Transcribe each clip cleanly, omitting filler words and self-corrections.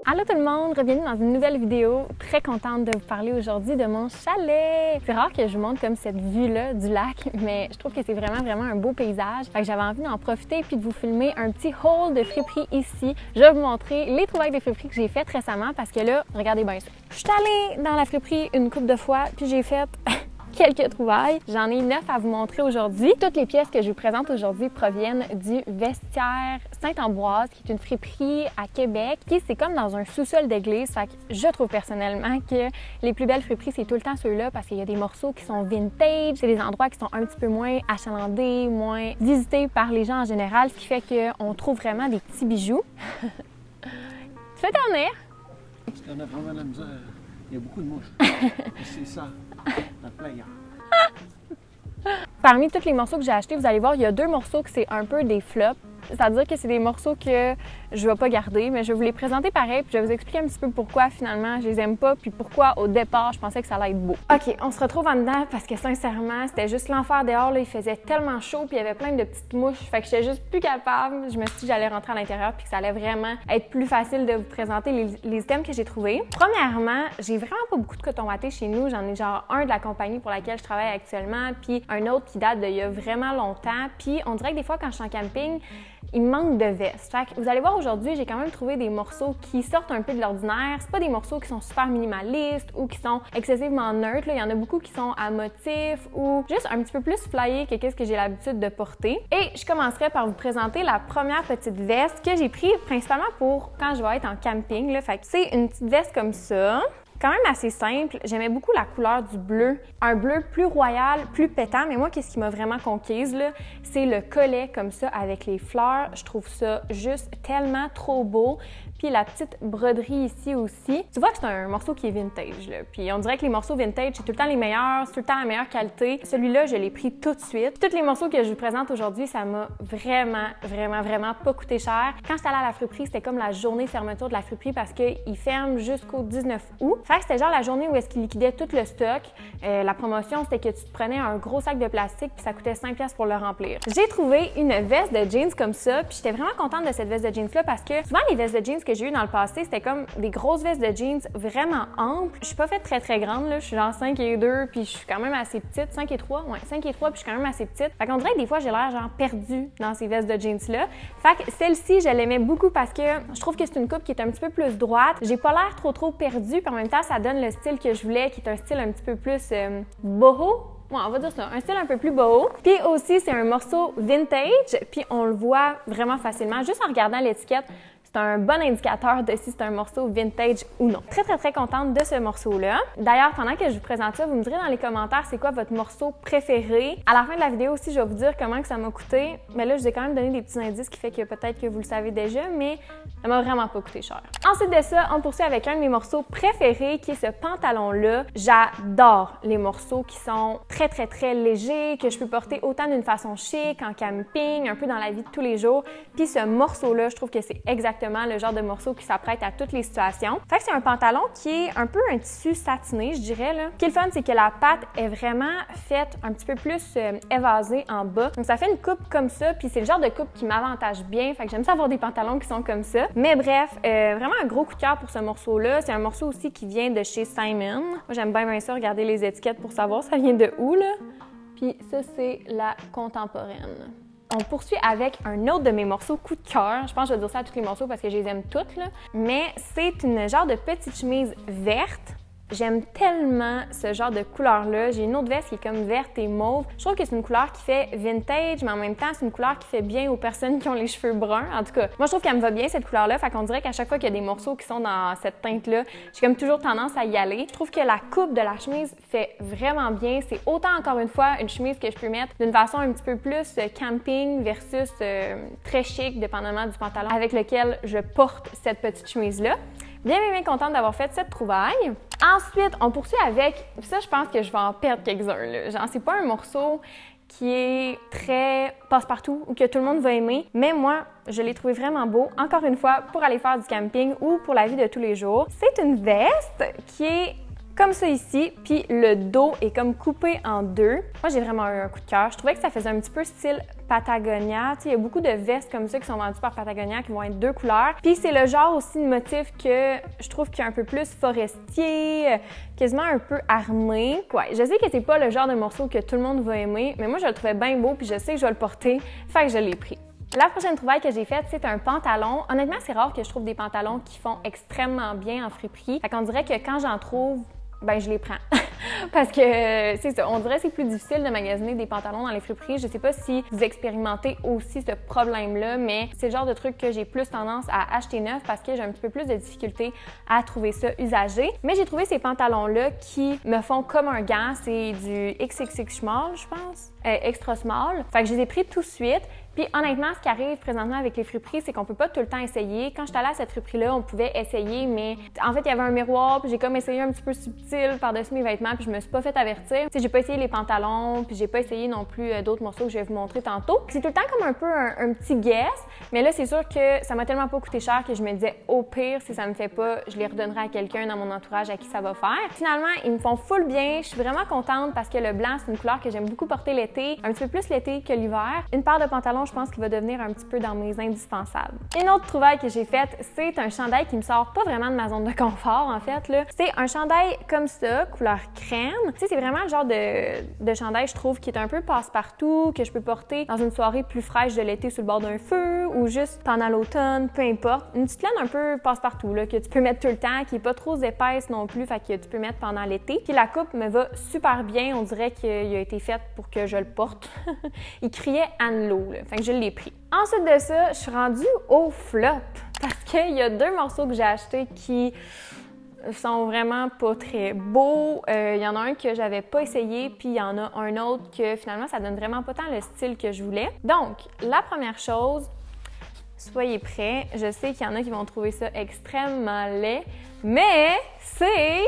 Allô tout le monde, bienvenue dans une nouvelle vidéo. Très contente de vous parler aujourd'hui de mon chalet. C'est rare que je vous montre comme cette vue-là du lac, mais je trouve que c'est vraiment un beau paysage. Fait que j'avais envie d'en profiter puis de vous filmer un petit haul de friperie ici. Je vais vous montrer les trouvailles de friperie que j'ai faites récemment parce que là, regardez bien ça. Je suis allée dans la friperie une couple de fois puis j'ai fait quelques trouvailles. J'en ai 9 à vous montrer aujourd'hui. Toutes les pièces que je vous présente aujourd'hui proviennent du Vestiaire Sainte-Ambroise, qui est une friperie à Québec. Puis c'est comme dans un sous-sol d'église. Fait que je trouve personnellement que les plus belles friperies, c'est tout le temps ceux-là parce qu'il y a des morceaux qui sont vintage. C'est des endroits qui sont un petit peu moins achalandés, moins visités par les gens en général, ce qui fait qu'on trouve vraiment des petits bijoux. Tu veux t'en venir? On a vraiment la misère. Il y a beaucoup de mouches. C'est ça, la plaie. Parmi tous les morceaux que j'ai achetés, vous allez voir, il y a 2 morceaux que c'est un peu des flops. C'est-à-dire que c'est des morceaux que je ne vais pas garder, mais je vais vous les présenter pareil, puis je vais vous expliquer un petit peu pourquoi finalement je les aime pas, puis pourquoi au départ je pensais que ça allait être beau. OK, on se retrouve en dedans parce que sincèrement, c'était juste l'enfer dehors, là, il faisait tellement chaud, puis il y avait plein de petites mouches, fait que j'étais juste plus capable. Je me suis dit que j'allais rentrer à l'intérieur, puis que ça allait vraiment être plus facile de vous présenter les items que j'ai trouvés. Premièrement, j'ai vraiment pas beaucoup de coton watté chez nous, j'en ai genre un de la compagnie pour laquelle je travaille actuellement, puis un autre qui date d'il y a vraiment longtemps, puis on dirait que des fois quand je suis en camping, il me manque de veste. Fait que vous allez voir aujourd'hui, j'ai quand même trouvé des morceaux qui sortent un peu de l'ordinaire. C'est pas des morceaux qui sont super minimalistes ou qui sont excessivement neutres. Là. Il y en a beaucoup qui sont à motifs ou juste un petit peu plus flyés que qu'est-ce que j'ai l'habitude de porter. Et je commencerai par vous présenter la première petite veste que j'ai prise principalement pour quand je vais être en camping. Là. Fait que c'est une petite veste comme ça. Quand même assez simple. J'aimais beaucoup la couleur du bleu. Un bleu plus royal, plus pétant. Mais moi, qu'est-ce qui m'a vraiment conquise, là, c'est le collet comme ça avec les fleurs. Je trouve ça juste tellement trop beau. Puis la petite broderie ici aussi. Tu vois que c'est un morceau qui est vintage, là. Puis on dirait que les morceaux vintage, c'est tout le temps les meilleurs, c'est tout le temps la meilleure qualité. Celui-là, je l'ai pris tout de suite. Tous les morceaux que je vous présente aujourd'hui, ça m'a vraiment pas coûté cher. Quand j'étais allée à la friperie, c'était comme la journée fermeture de la friperie parce qu'ils ferment jusqu'au 19 août. Fait que c'était genre la journée où est-ce qu'ils liquidaient tout le stock. La promotion, c'était que tu te prenais un gros sac de plastique puis ça coûtait 5$ pour le remplir. J'ai trouvé une veste de jeans comme ça, puis j'étais vraiment contente de cette veste de jeans-là parce que souvent les vestes de jeans que j'ai eues dans le passé, c'était comme des grosses vestes de jeans vraiment amples. Je suis pas faite très grande, là. Je suis genre 5'2", puis je suis quand même assez petite. 5'3", ouais, 5'3", puis je suis quand même assez petite. Fait qu'on dirait que des fois, j'ai l'air genre perdue dans ces vestes de jeans-là. Fait que celle-ci, je l'aimais beaucoup parce que je trouve que c'est une coupe qui est un petit peu plus droite. J'ai pas l'air trop perdue, puis en même temps, ça donne le style que je voulais, qui est un style un petit peu plus boho. Ouais, on va dire ça, un style un peu plus boho. Puis aussi, c'est un morceau vintage, puis on le voit vraiment facilement juste en regardant l'étiquette. C'est un bon indicateur de si c'est un morceau vintage ou non. Très contente de ce morceau-là. D'ailleurs, pendant que je vous présente ça, vous me direz dans les commentaires c'est quoi votre morceau préféré. À la fin de la vidéo aussi, je vais vous dire comment que ça m'a coûté. Mais là, je vous ai quand même donné des petits indices qui fait que peut-être que vous le savez déjà, mais ça m'a vraiment pas coûté cher. Ensuite de ça, on poursuit avec un de mes morceaux préférés qui est ce pantalon-là. J'adore les morceaux qui sont très légers, que je peux porter autant d'une façon chic, en camping, un peu dans la vie de tous les jours. Puis ce morceau-là, je trouve que c'est exactement le genre de morceau qui s'apprête à toutes les situations. Fait que c'est un pantalon qui est un peu un tissu satiné, je dirais. Là. Ce qui est le fun, c'est que la patte est vraiment faite un petit peu plus évasée en bas. Donc ça fait une coupe comme ça, puis c'est le genre de coupe qui m'avantage bien. Fait que j'aime ça avoir des pantalons qui sont comme ça. Mais bref, vraiment un gros coup de cœur pour ce morceau-là. C'est un morceau aussi qui vient de chez Simon. Moi, j'aime bien ça, regarder les étiquettes pour savoir ça vient de où, là. Puis ça, c'est la contemporaine. On poursuit avec un autre de mes morceaux coup de cœur. Je pense que je vais dire ça à tous les morceaux parce que je les aime toutes, là. Mais c'est une genre de petite chemise verte. J'aime tellement ce genre de couleur-là. J'ai une autre veste qui est comme verte et mauve. Je trouve que c'est une couleur qui fait vintage, mais en même temps, c'est une couleur qui fait bien aux personnes qui ont les cheveux bruns. En tout cas, moi, je trouve qu'elle me va bien, cette couleur-là. Fait qu'on dirait qu'à chaque fois qu'il y a des morceaux qui sont dans cette teinte-là, j'ai comme toujours tendance à y aller. Je trouve que la coupe de la chemise fait vraiment bien. C'est autant, encore une fois, une chemise que je peux mettre d'une façon un petit peu plus camping versus très chic, dépendamment du pantalon avec lequel je porte cette petite chemise-là. Bien contente d'avoir fait cette trouvaille. Ensuite, on poursuit avec, ça je pense que je vais en perdre quelques-uns, là. Genre, c'est pas un morceau qui est très passe-partout ou que tout le monde va aimer, mais moi, je l'ai trouvé vraiment beau, encore une fois, pour aller faire du camping ou pour la vie de tous les jours. C'est une veste qui est comme ça ici, puis le dos est comme coupé en deux. Moi, j'ai vraiment eu un coup de cœur. Je trouvais que ça faisait un petit peu style Patagonia. Tu sais, il y a beaucoup de vestes comme ça qui sont vendues par Patagonia qui vont être 2 couleurs. Puis c'est le genre aussi de motif que je trouve qu'il est un peu plus forestier, quasiment un peu armé. Ouais, je sais que c'est pas le genre de morceau que tout le monde va aimer, mais moi je le trouvais bien beau puis je sais que je vais le porter, fait que je l'ai pris. La prochaine trouvaille que j'ai faite, c'est un pantalon. Honnêtement, c'est rare que je trouve des pantalons qui font extrêmement bien en friperie. Fait qu'on dirait que quand j'en trouve, ben je les prends. Parce que c'est ça, on dirait que c'est plus difficile de magasiner des pantalons dans les friperies. Je sais pas si vous expérimentez aussi ce problème-là, mais c'est le genre de truc que j'ai plus tendance à acheter neuf parce que j'ai un petit peu plus de difficulté à trouver ça usagé. Mais j'ai trouvé ces pantalons-là qui me font comme un gant. C'est du XXX small, je pense. Extra small. Fait que je les ai pris tout de suite. Puis honnêtement, ce qui arrive présentement avec les friperies, c'est qu'on peut pas tout le temps essayer. Quand j'étais allée à cette friperie-là, on pouvait essayer, mais en fait, il y avait un miroir, puis j'ai comme essayé un petit peu subtil par-dessus mes vêtements, puis je me suis pas fait avertir. Tu sais, j'ai pas essayé les pantalons, puis j'ai pas essayé non plus d'autres morceaux que je vais vous montrer tantôt. C'est tout le temps comme un peu un petit guess, mais là, c'est sûr que ça m'a tellement pas coûté cher que je me disais, au pire, si ça me fait pas, je les redonnerai à quelqu'un dans mon entourage à qui ça va faire. Finalement, ils me font full bien. Je suis vraiment contente parce que le blanc, c'est une couleur que j'aime beaucoup porter l'été, un petit peu plus l'été que l'hiver. Une paire de pantalons, je pense qu'il va devenir un petit peu dans mes indispensables. Une autre trouvaille que j'ai faite, c'est un chandail qui me sort pas vraiment de ma zone de confort, en fait, là. C'est un chandail comme ça, couleur crème. Tu sais, c'est vraiment le genre de chandail, je trouve, qui est un peu passe-partout, que je peux porter dans une soirée plus fraîche de l'été sur le bord d'un feu ou juste pendant l'automne, peu importe. Une petite laine un peu passe-partout, là, que tu peux mettre tout le temps, qui est pas trop épaisse non plus, fait que tu peux mettre pendant l'été. Puis la coupe me va super bien, on dirait qu'il a été fait pour que je le porte. Il criait Anne-Lo, là, fait que je l'ai pris. Ensuite de ça, je suis rendue au flop parce qu'il y a 2 morceaux que j'ai achetés qui sont vraiment pas très beaux. Il y en a un que j'avais pas essayé, puis il y en a un autre que finalement ça donne vraiment pas tant le style que je voulais. Donc, la première chose, soyez prêts. Je sais qu'il y en a qui vont trouver ça extrêmement laid, mais c'est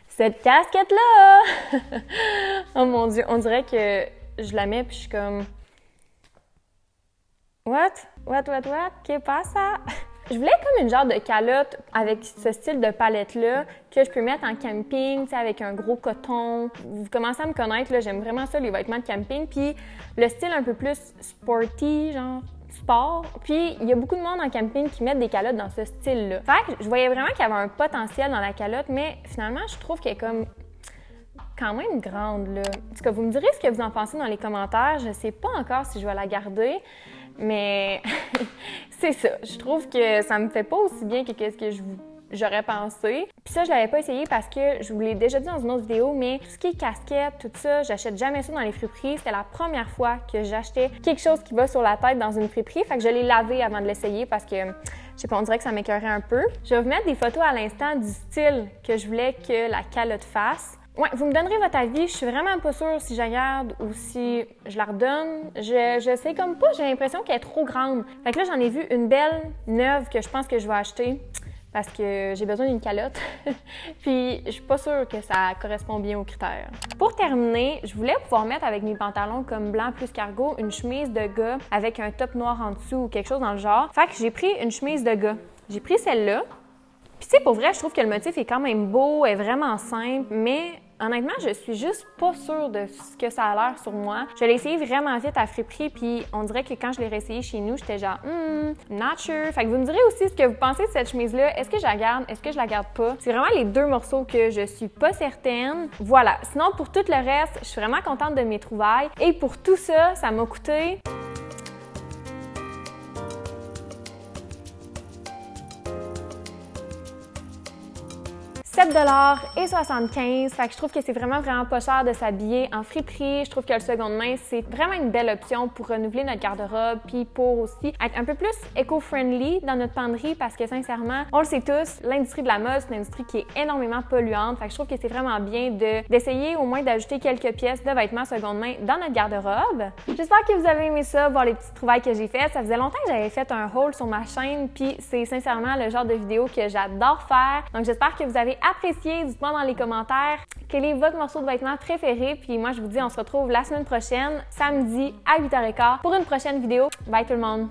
cette casquette-là! Oh mon Dieu, on dirait que je la mets puis je suis comme... What? Qu'est-ce ça? Je voulais comme une genre de calotte avec ce style de palette-là que je peux mettre en camping, tu sais, avec un gros coton. Vous commencez à me connaître, là, j'aime vraiment ça, les vêtements de camping. Puis le style un peu plus sporty, genre sport. Puis il y a beaucoup de monde en camping qui mettent des calottes dans ce style-là. Fait que je voyais vraiment qu'il y avait un potentiel dans la calotte, mais finalement, je trouve qu'elle est comme quand même grande, là. En tout cas, vous me direz ce que vous en pensez dans les commentaires. Je sais pas encore si je vais la garder. Mais c'est ça, je trouve que ça me fait pas aussi bien que ce que j'aurais pensé. Puis ça, je l'avais pas essayé parce que je vous l'ai déjà dit dans une autre vidéo, mais tout ce qui est casquette, tout ça, j'achète jamais ça dans les friperies. C'était la première fois que j'achetais quelque chose qui va sur la tête dans une friperie. Fait que je l'ai lavé avant de l'essayer parce que, je sais pas, on dirait que ça m'écœurait un peu. Je vais vous mettre des photos à l'instant du style que je voulais que la calotte fasse. Ouais, vous me donnerez votre avis. Je suis vraiment pas sûre si je la garde ou si je la redonne. Je sais comme pas, j'ai l'impression qu'elle est trop grande. Fait que là, j'en ai vu une belle, neuve, que je pense que je vais acheter parce que j'ai besoin d'une calotte. Puis, je suis pas sûre que ça correspond bien aux critères. Pour terminer, je voulais pouvoir mettre avec mes pantalons comme blanc plus cargo une chemise de gars avec un top noir en dessous ou quelque chose dans le genre. Fait que j'ai pris une chemise de gars. J'ai pris celle-là. Puis, tu sais, pour vrai, je trouve que le motif est quand même beau, est vraiment simple, mais honnêtement, je suis juste pas sûre de ce que ça a l'air sur moi. Je l'ai essayé vraiment vite à friperie, puis on dirait que quand je l'ai réessayé chez nous, j'étais genre, not sure. Fait que vous me direz aussi ce que vous pensez de cette chemise-là. Est-ce que je la garde? Est-ce que je la garde pas? C'est vraiment les 2 morceaux que je suis pas certaine. Voilà. Sinon, pour tout le reste, je suis vraiment contente de mes trouvailles. Et pour tout ça, ça m'a coûté... 7,75 $. Fait que je trouve que c'est vraiment pas cher de s'habiller en friperie. Je trouve que le seconde main, c'est vraiment une belle option pour renouveler notre garde-robe puis pour aussi être un peu plus éco-friendly dans notre penderie parce que sincèrement, on le sait tous, l'industrie de la mode, c'est une industrie qui est énormément polluante. Fait que je trouve que c'est vraiment bien d'essayer au moins d'ajouter quelques pièces de vêtements seconde main dans notre garde-robe. J'espère que vous avez aimé ça, voir les petites trouvailles que j'ai faites. Ça faisait longtemps que j'avais fait un haul sur ma chaîne puis c'est sincèrement le genre de vidéo que j'adore faire. Donc j'espère que vous avez apprécié. Dites-moi dans les commentaires quel est votre morceau de vêtement préféré. Puis moi, je vous dis, on se retrouve la semaine prochaine, samedi à 8h15 pour une prochaine vidéo. Bye tout le monde!